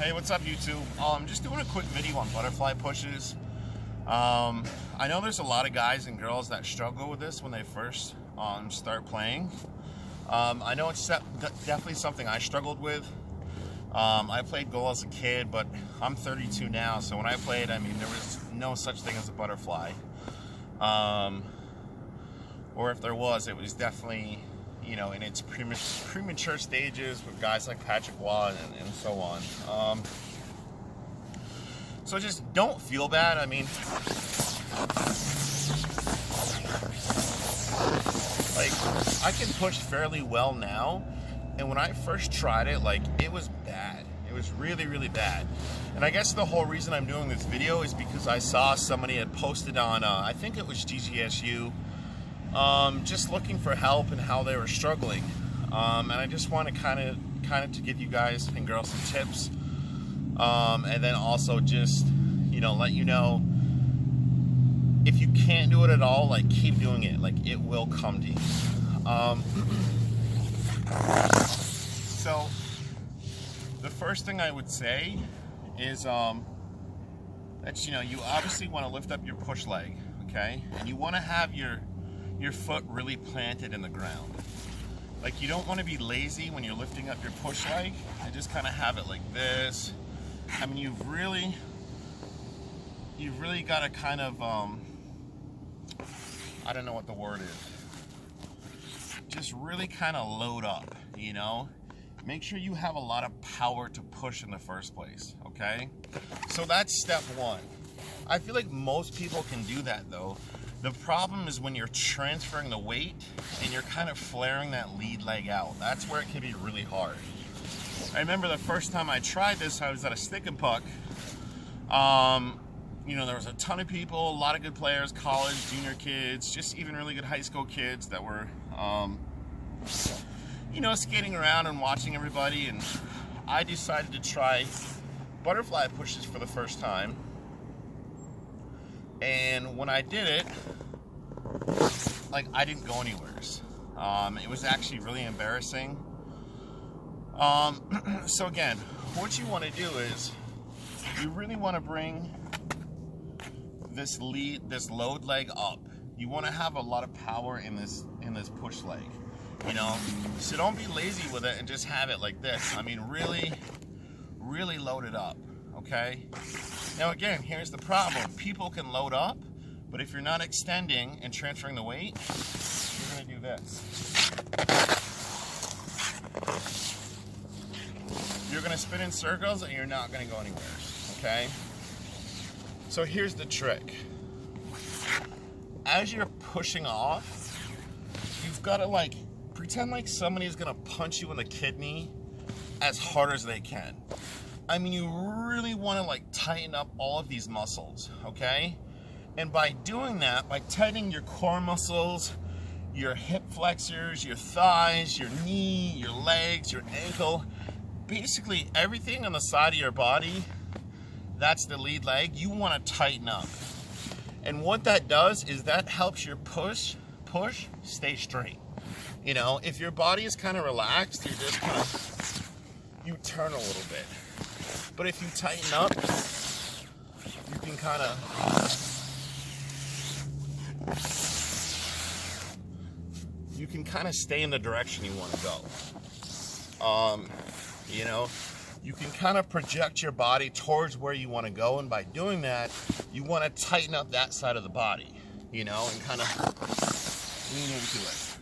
Hey, what's up YouTube? Just doing a quick video on butterfly pushes. I know there's a lot of guys and girls that struggle with this when they first start playing. I know it's definitely something I struggled with. I played goal as a kid, but I'm 32 now, so when I played, I mean, there was no such thing as a butterfly. Or if there was, it was definitely, you know, in its premature stages with guys like Patrick Waugh and so on. So just don't feel bad. I mean, like, I can push fairly well now, and when I first tried it, like, it was bad. It was really, really bad. And I guess the whole reason I'm doing this video is because I saw somebody had posted on, I think it was GGSU, just looking for help and how they were struggling. And I just want to kind of to give you guys and girls some tips. And then also just, you know, let you know, if you can't do it at all, like, keep doing it. Like, it will come to you. So the first thing I would say is that, you know, you obviously want to lift up your push leg, okay? And you want to have your foot really planted in the ground. Like, you don't want to be lazy when you're lifting up your push leg and just kind of have it like this. I mean, you've really got to kind of, I don't know what the word is. Just really kind of load up, you know? Make sure you have a lot of power to push in the first place, okay? So that's step one. I feel like most people can do that though. The problem is when you're transferring the weight and you're kind of flaring that lead leg out. That's where it can be really hard. I remember the first time I tried this, I was at a stick and puck. You know, there was a ton of people, a lot of good players, college, junior kids, just even really good high school kids that were, you know, skating around and watching everybody. And I decided to try butterfly pushes for the first time. And when I did it, like, I didn't go anywhere. It was actually really embarrassing. So again, what you want to do is you really want to bring this load leg up. You want to have a lot of power in this push leg, you know? So don't be lazy with it and just have it like this. I mean, really, really load it up, okay? Now again, here's the problem. People can load up, but if you're not extending and transferring the weight, you're gonna do this. You're gonna spin in circles and you're not gonna go anywhere, okay? So here's the trick. As you're pushing off, you've gotta, like, pretend like somebody's gonna punch you in the kidney as hard as they can. I mean, you really want to, like, tighten up all of these muscles, okay? And by doing that, by tightening your core muscles, your hip flexors, your thighs, your knee, your legs, your ankle, basically everything on the side of your body, that's the lead leg, you want to tighten up. And what that does is that helps your push stay straight. You know, if your body is kind of relaxed, you're just kind of, you turn a little bit. But if you tighten up, you can kind of, stay in the direction you want to go. You know, you can kind of project your body towards where you want to go, and by doing that, you want to tighten up that side of the body, you know, and kind of lean into it.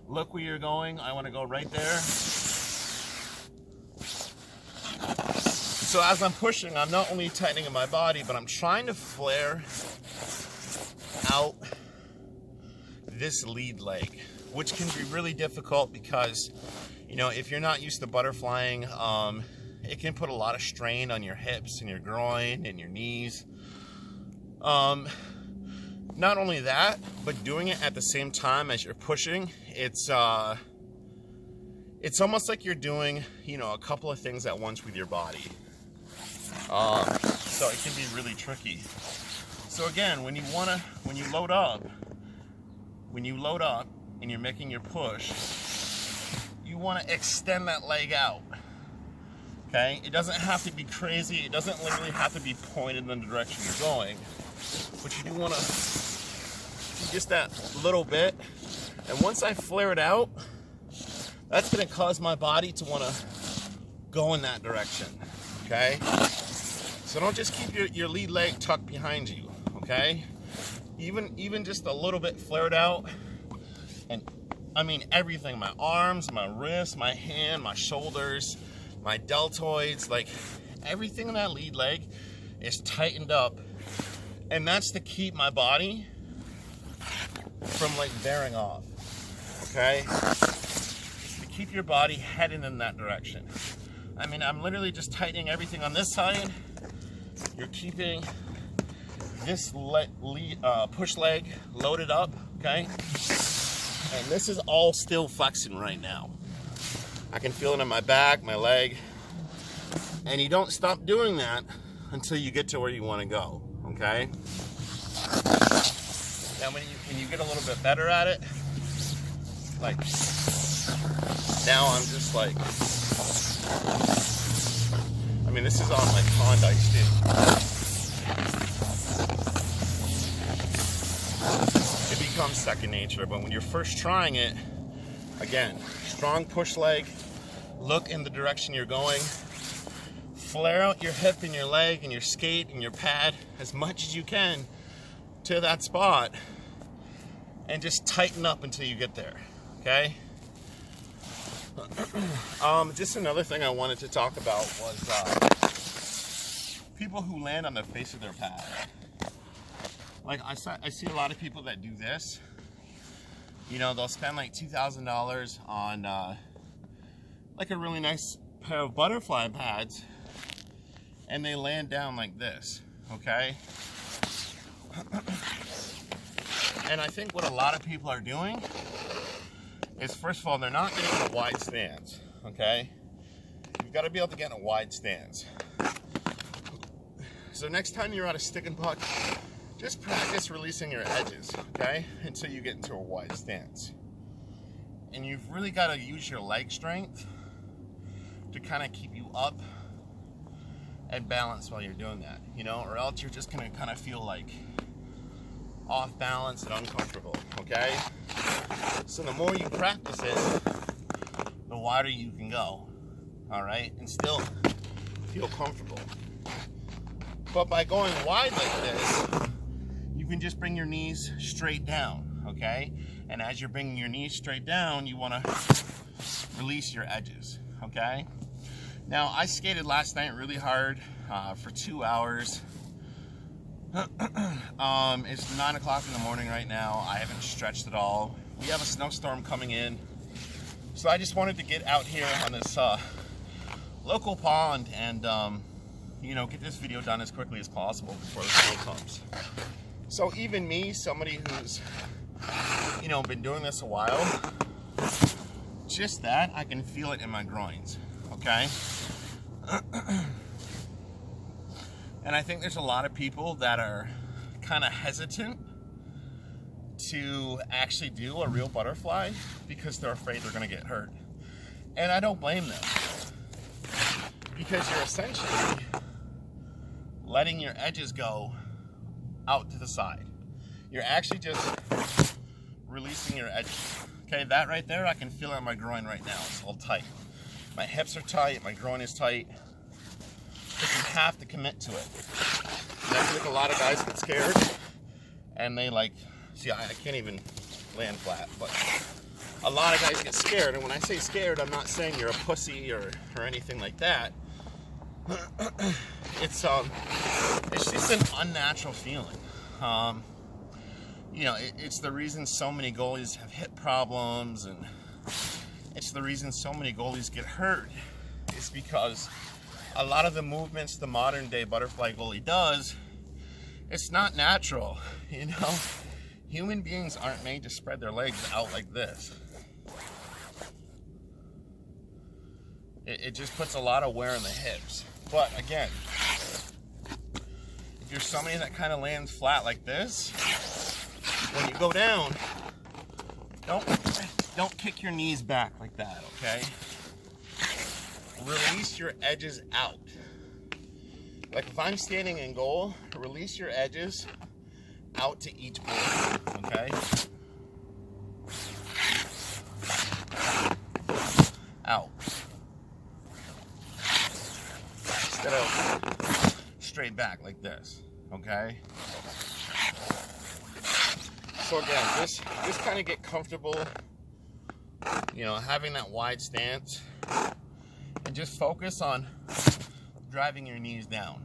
Look where you're going. I want to go right there. So as I'm pushing, I'm not only tightening in my body, but I'm trying to flare out this lead leg, which can be really difficult because, you know, if you're not used to butterflying, it can put a lot of strain on your hips and your groin and your knees. Not only that, but doing it at the same time as you're pushing, it's almost like you're doing, you know, a couple of things at once with your body. So it can be really tricky. So again, when you load up and you're making your push, you want to extend that leg out. Okay, it doesn't have to be crazy. It doesn't literally have to be pointed in the direction you're going, but you do want to do just that little bit. And once I flare it out, that's going to cause my body to want to go in that direction. Okay, so don't just keep your lead leg tucked behind you. Okay, even just a little bit flared out, and I mean everything, my arms, my wrists, my hand, my shoulders, my deltoids, like everything in that lead leg is tightened up, and that's to keep my body from like bearing off. Okay, to keep your body heading in that direction. I mean, I'm literally just tightening everything on this side. You're keeping this push leg loaded up, okay? And this is all still flexing right now. I can feel it in my back, my leg. And you don't stop doing that until you get to where you want to go, okay? Now when you get a little bit better at it, like, now I'm just like, I mean, this is on like pond ice too. It becomes second nature, but when you're first trying it, again, strong push leg, look in the direction you're going, flare out your hip and your leg and your skate and your pad as much as you can to that spot, and just tighten up until you get there, okay? Just another thing I wanted to talk about was people who land on the face of their pad. Like I see a lot of people that do this. You know, they'll spend like $2,000 on like a really nice pair of butterfly pads, and they land down like this, okay? And I think what a lot of people are doing is, first of all, they're not getting in a wide stance, okay? You've got to be able to get in a wide stance. So next time you're on a stick and puck, just practice releasing your edges, okay? Until you get into a wide stance. And you've really got to use your leg strength to kind of keep you up and balanced while you're doing that, you know? Or else you're just going to kind of feel like off balance and uncomfortable, okay? So the more you practice it, the wider you can go, all right? And still feel comfortable. But by going wide like this, you can just bring your knees straight down, okay? And as you're bringing your knees straight down, you want to release your edges, okay? Now, I skated last night really hard for 2 hours. It's 9 o'clock in the morning right now. I haven't stretched at all. We have a snowstorm coming in. So I just wanted to get out here on this local pond and, you know, get this video done as quickly as possible before the snow comes. So even me, somebody who's, you know, been doing this a while, just that, I can feel it in my groins, okay? And I think there's a lot of people that are kind of hesitant to actually do a real butterfly because they're afraid they're going to get hurt. And I don't blame them, because you're essentially letting your edges go out to the side. You're actually just releasing your edges. Okay, that right there, I can feel it in my groin right now. It's all tight. My hips are tight, my groin is tight. But you have to commit to it. And I feel like a lot of guys get scared and they like, see, I can't even land flat, but a lot of guys get scared. And when I say scared, I'm not saying you're a pussy or anything like that. It's just an unnatural feeling. You know, it's the reason so many goalies have hip problems, and it's the reason so many goalies get hurt. It's because a lot of the movements the modern day butterfly goalie does, it's not natural, you know? Human beings aren't made to spread their legs out like this. It just puts a lot of wear on the hips. But again, if you're somebody that kind of lands flat like this, when you go down, don't kick your knees back like that, okay? release your edges out. Like if I'm standing in goal, release your edges out to each board, okay? Out. Instead of straight back like this, okay? So again, just kind of get comfortable, you know, having that wide stance, and just focus on driving your knees down.